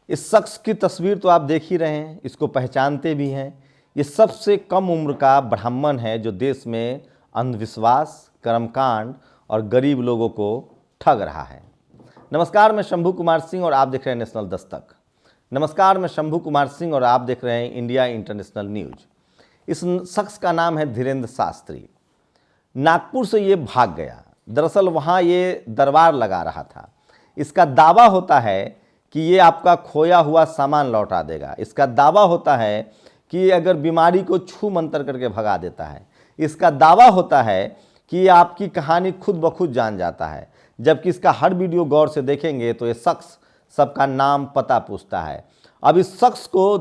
इस शख्स की तस्वीर तो आप देख ही रहे हैं, इसको पहचानते भी हैं। ये सबसे कम उम्र का ब्राह्मण है जो देश में अंधविश्वास, कर्मकांड और गरीब लोगों को ठग रहा है। नमस्कार, मैं शंभू कुमार सिंह और आप देख रहे हैं नेशनल दस्तक। नमस्कार, मैं शंभू कुमार सिंह और आप देख रहे हैं इंडिया इंटरनेशनल न्यूज। इस शख्स का नाम है धीरेंद्र शास्त्री। नागपुर से ये भाग गया। दरअसल वहाँ ये दरबार लगा रहा था। इसका दावा होता है कि ये आपका खोया हुआ सामान लौटा देगा। इसका दावा होता है कि ये अगर बीमारी को छू मंतर करके भगा देता है। इसका दावा होता है कि ये आपकी कहानी खुद ब खुद जान जाता है। जबकि इसका हर वीडियो गौर से देखेंगे तो ये शख्स सबका नाम पता पूछता है। अब इस शख्स को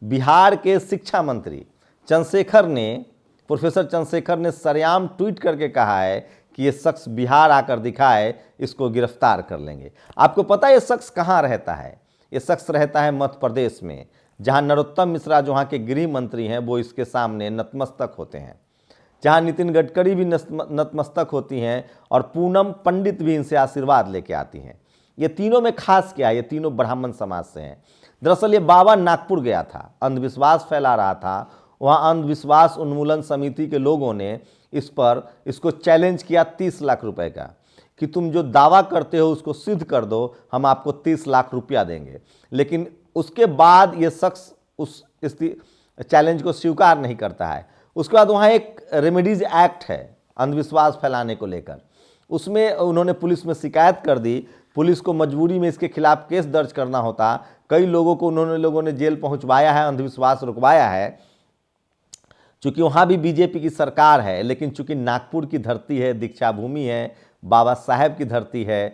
बिहार के शिक्षा मंत्री प्रोफेसर चंद्रशेखर ने सरेआम ट्वीट करके कहा है कि ये शख्स बिहार आकर दिखाए, इसको गिरफ्तार कर लेंगे। आपको पता है ये शख्स कहाँ रहता है? ये शख्स रहता है मध्य प्रदेश में, जहाँ नरोत्तम मिश्रा जो वहाँ के गृह मंत्री हैं वो इसके सामने नतमस्तक होते हैं, जहाँ नितिन गडकरी भी नतमस्तक होती हैं और पूनम पंडित भी इनसे आशीर्वाद लेके आती हैं। ये तीनों में खास क्या है? ये तीनों ब्राह्मण समाज से हैं। दरअसल ये बाबा नागपुर गया था, अंधविश्वास फैला रहा था। वहाँ अंधविश्वास उन्मूलन समिति के लोगों ने इसको चैलेंज किया 30 लाख रुपए का कि तुम जो दावा करते हो उसको सिद्ध कर दो, हम आपको 30 लाख रुपया देंगे। लेकिन उसके बाद ये शख्स इस चैलेंज को स्वीकार नहीं करता है। उसके बाद वहाँ एक रेमेडीज एक्ट है अंधविश्वास फैलाने को लेकर, उसमें उन्होंने पुलिस में शिकायत कर दी। पुलिस को मजबूरी में इसके खिलाफ केस दर्ज करना होता। कई लोगों ने जेल पहुँचवाया है, अंधविश्वास रुकवाया है। चूँकि वहाँ भी बीजेपी की सरकार है, लेकिन चूँकि नागपुर की धरती है, दीक्षा भूमि है, बाबा साहेब की धरती है,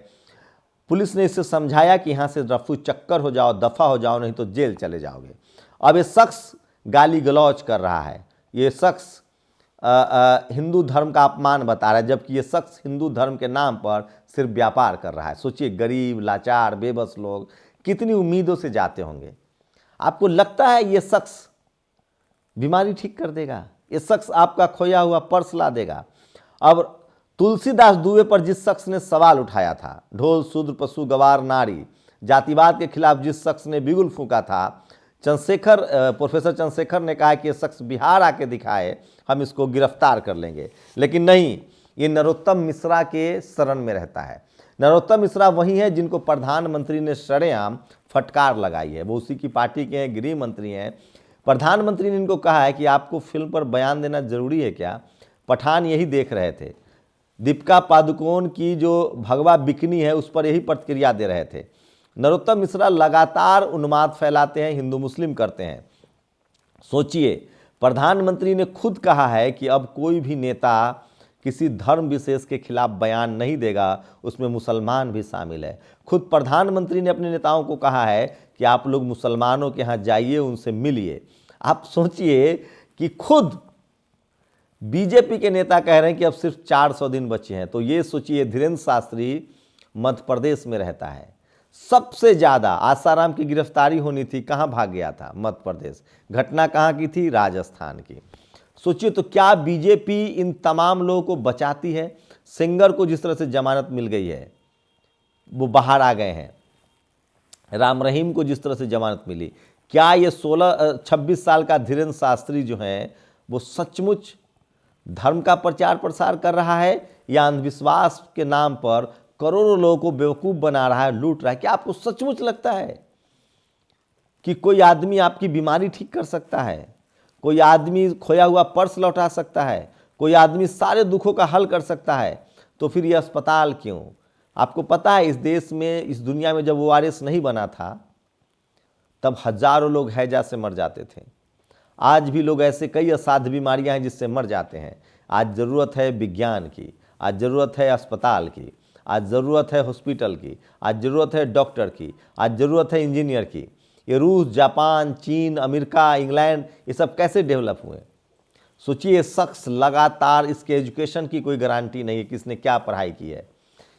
पुलिस ने इसे समझाया कि यहाँ से रफू चक्कर हो जाओ, दफ़ा हो जाओ, नहीं तो जेल चले जाओगे। अब ये शख्स गाली गलौज कर रहा है। ये शख्स हिंदू धर्म का अपमान बता रहा है, जबकि ये शख्स हिंदू धर्म के नाम पर सिर्फ व्यापार कर रहा है। सोचिए, गरीब, लाचार, बेबस लोग कितनी उम्मीदों से जाते होंगे। आपको लगता है ये शख्स बीमारी ठीक कर देगा? ये शख्स आपका खोया हुआ पर्स ला देगा? अब तुलसीदास दुबे पर जिस शख्स ने सवाल उठाया था, ढोल शूद्र पशु गवार नारी, जातिवाद के खिलाफ जिस शख्स ने बिगुल फूंका था, प्रोफेसर चंद्रशेखर ने कहा कि ये शख्स बिहार आके दिखाए, हम इसको गिरफ्तार कर लेंगे। लेकिन नहीं, ये नरोत्तम मिश्रा के शरण में रहता है। नरोत्तम मिश्रा वही है जिनको प्रधानमंत्री ने सरेआम फटकार लगाई है। वो उसी की पार्टी के हैं, गृह मंत्री हैं। प्रधानमंत्री ने इनको कहा है कि आपको फिल्म पर बयान देना जरूरी है क्या? पठान यही देख रहे थे। दीपिका पादुकोण की जो भगवा बिकनी है उस पर यही प्रतिक्रिया दे रहे थे। नरोत्तम मिश्रा लगातार उन्माद फैलाते हैं, हिंदू मुस्लिम करते हैं। सोचिए, प्रधानमंत्री ने खुद कहा है कि अब कोई भी नेता किसी धर्म विशेष के खिलाफ बयान नहीं देगा, उसमें मुसलमान भी शामिल है। खुद प्रधानमंत्री ने अपने नेताओं को कहा है कि आप लोग मुसलमानों के यहाँ जाइए, उनसे मिलिए। आप सोचिए कि खुद बीजेपी के नेता कह रहे हैं कि अब सिर्फ 400 दिन बचे हैं। तो ये सोचिए, धीरेंद्र शास्त्री मध्य प्रदेश में रहता है। सबसे ज़्यादा आसाराम की गिरफ्तारी होनी थी, कहाँ भाग गया था? मध्य प्रदेश। घटना कहाँ की थी? राजस्थान की। सोचिए, तो क्या बीजेपी इन तमाम लोगों को बचाती है? सिंगर को जिस तरह से जमानत मिल गई है, वो बाहर आ गए हैं। राम रहीम को जिस तरह से जमानत मिली, क्या ये 26 साल का धीरेंद्र शास्त्री जो है वो सचमुच धर्म का प्रचार प्रसार कर रहा है, या अंधविश्वास के नाम पर करोड़ों लोगों को बेवकूफ़ बना रहा है, लूट रहा है? क्या आपको सचमुच लगता है कि कोई आदमी आपकी बीमारी ठीक कर सकता है? कोई आदमी खोया हुआ पर्स लौटा सकता है? कोई आदमी सारे दुखों का हल कर सकता है? तो फिर ये अस्पताल क्यों? आपको पता है, इस देश में, इस दुनिया में जब ORS नहीं बना था तब हजारों लोग हैजा से मर जाते थे। आज भी लोग ऐसे कई असाध्य बीमारियां हैं जिससे मर जाते हैं। आज ज़रूरत है विज्ञान की, आज ज़रूरत है अस्पताल की, आज ज़रूरत है हॉस्पिटल की, आज ज़रूरत है डॉक्टर की, आज ज़रूरत है इंजीनियर की। ये रूस, जापान, चीन, अमेरिका, इंग्लैंड, ये सब कैसे डेवलप हुए? सोचिए, शख्स लगातार, इसके एजुकेशन की कोई गारंटी नहीं है कि इसने क्या पढ़ाई की है।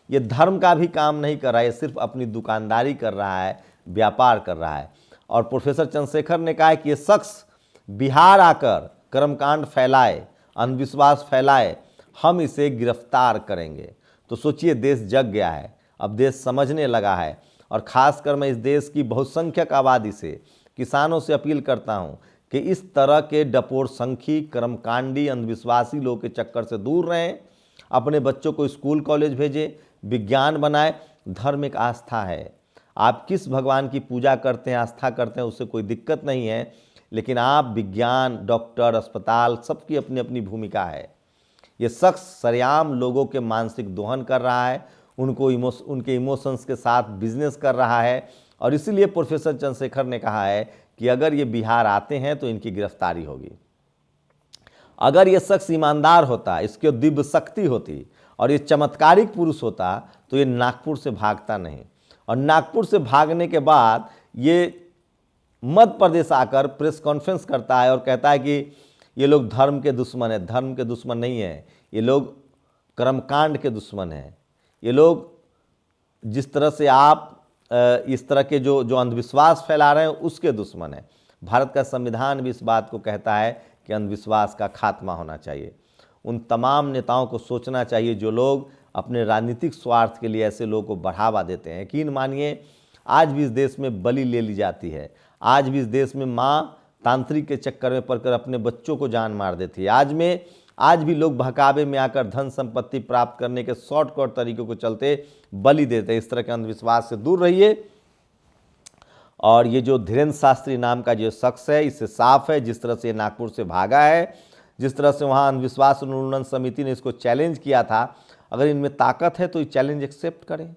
ये धर्म का भी काम नहीं कर रहा है, सिर्फ अपनी दुकानदारी कर रहा है, व्यापार कर रहा है। और प्रोफेसर चंद्रशेखर ने कहा है कि ये शख्स बिहार आकर कर्मकांड फैलाए, अंधविश्वास फैलाए, हम इसे गिरफ्तार करेंगे। तो सोचिए, देश जग गया है, अब देश समझने लगा है। और ख़ासकर मैं इस देश की बहुसंख्यक आबादी से, किसानों से अपील करता हूँ कि इस तरह के डपोरसंखी, कर्मकांडी, अंधविश्वासी लोगों के चक्कर से दूर रहें। अपने बच्चों को स्कूल कॉलेज भेजें, विज्ञान बनाएं। धर्म एक आस्था है। आप किस भगवान की पूजा करते हैं, आस्था करते हैं, उससे कोई दिक्कत नहीं है, लेकिन आप विज्ञान, डॉक्टर, अस्पताल, सबकी अपनी अपनी भूमिका है। ये शख्स सरेआम लोगों के मानसिक दोहन कर रहा है, उनके इमोशंस के साथ बिजनेस कर रहा है, और इसीलिए प्रोफेसर चंद्रशेखर ने कहा है कि अगर ये बिहार आते हैं तो इनकी गिरफ्तारी होगी। अगर ये शख्स ईमानदार होता, इसकी दिव्य शक्ति होती और ये चमत्कारिक पुरुष होता तो ये नागपुर से भागता नहीं, और नागपुर से भागने के बाद ये मध्य प्रदेश आकर प्रेस कॉन्फ्रेंस करता है और कहता है कि ये लोग धर्म के दुश्मन हैं। धर्म के दुश्मन नहीं है, ये लोग कर्मकांड के दुश्मन हैं। ये लोग जिस तरह से आप इस तरह के जो अंधविश्वास फैला रहे हैं उसके दुश्मन हैं। भारत का संविधान भी इस बात को कहता है कि अंधविश्वास का खात्मा होना चाहिए। उन तमाम नेताओं को सोचना चाहिए जो लोग अपने राजनीतिक स्वार्थ के लिए ऐसे लोगों को बढ़ावा देते हैं। यकीन मानिए, आज भी इस देश में बलि ले ली जाती है। आज भी इस देश में माँ तांत्रिक के चक्कर में पड़कर अपने बच्चों को जान मार देती है। आज भी लोग बहकावे में आकर धन संपत्ति प्राप्त करने के शॉर्टकट तरीकों को चलते बलि देते हैं। इस तरह के अंधविश्वास से दूर रहिए। और ये जो धीरेन्द्र शास्त्री नाम का जो शख्स है, इससे साफ है जिस तरह से नागपुर से भागा है, जिस तरह से वहाँ अंधविश्वास उन्मूलन समिति ने इसको चैलेंज किया था। अगर इनमें ताकत है तो ये चैलेंज एक्सेप्ट करें,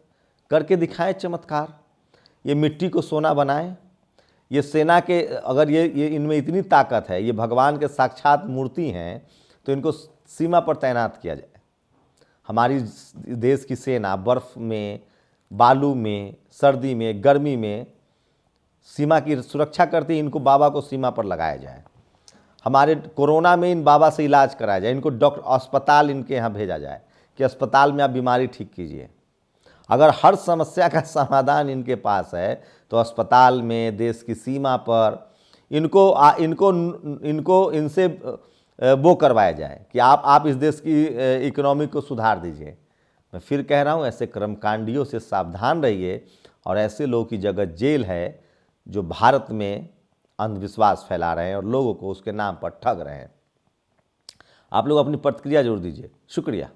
करके दिखाएं चमत्कार। ये मिट्टी को सोना बनाएं। ये सेना के, अगर ये इनमें इतनी ताकत है, ये भगवान के साक्षात मूर्ति हैं, तो इनको सीमा पर तैनात किया जाए। हमारी देश की सेना बर्फ़ में, बालू में, सर्दी में, गर्मी में सीमा की सुरक्षा करती है। इनको बाबा को सीमा पर लगाया जाए। हमारे कोरोना में इन बाबा से इलाज कराया जाए। इनको डॉक्टर अस्पताल इनके यहाँ भेजा जाए कि अस्पताल में आप बीमारी ठीक कीजिए। अगर हर समस्या का समाधान इनके पास है तो अस्पताल में, देश की सीमा पर इनको इनसे वो करवाया जाए कि आप इस देश की इकोनॉमी को सुधार दीजिए। मैं फिर कह रहा हूँ, ऐसे कर्मकांडियों से सावधान रहिए। और ऐसे लोगों की जगह जेल है जो भारत में अंधविश्वास फैला रहे हैं और लोगों को उसके नाम पर ठग रहे हैं। आप लोग अपनी प्रतिक्रिया जरूर दीजिए। शुक्रिया।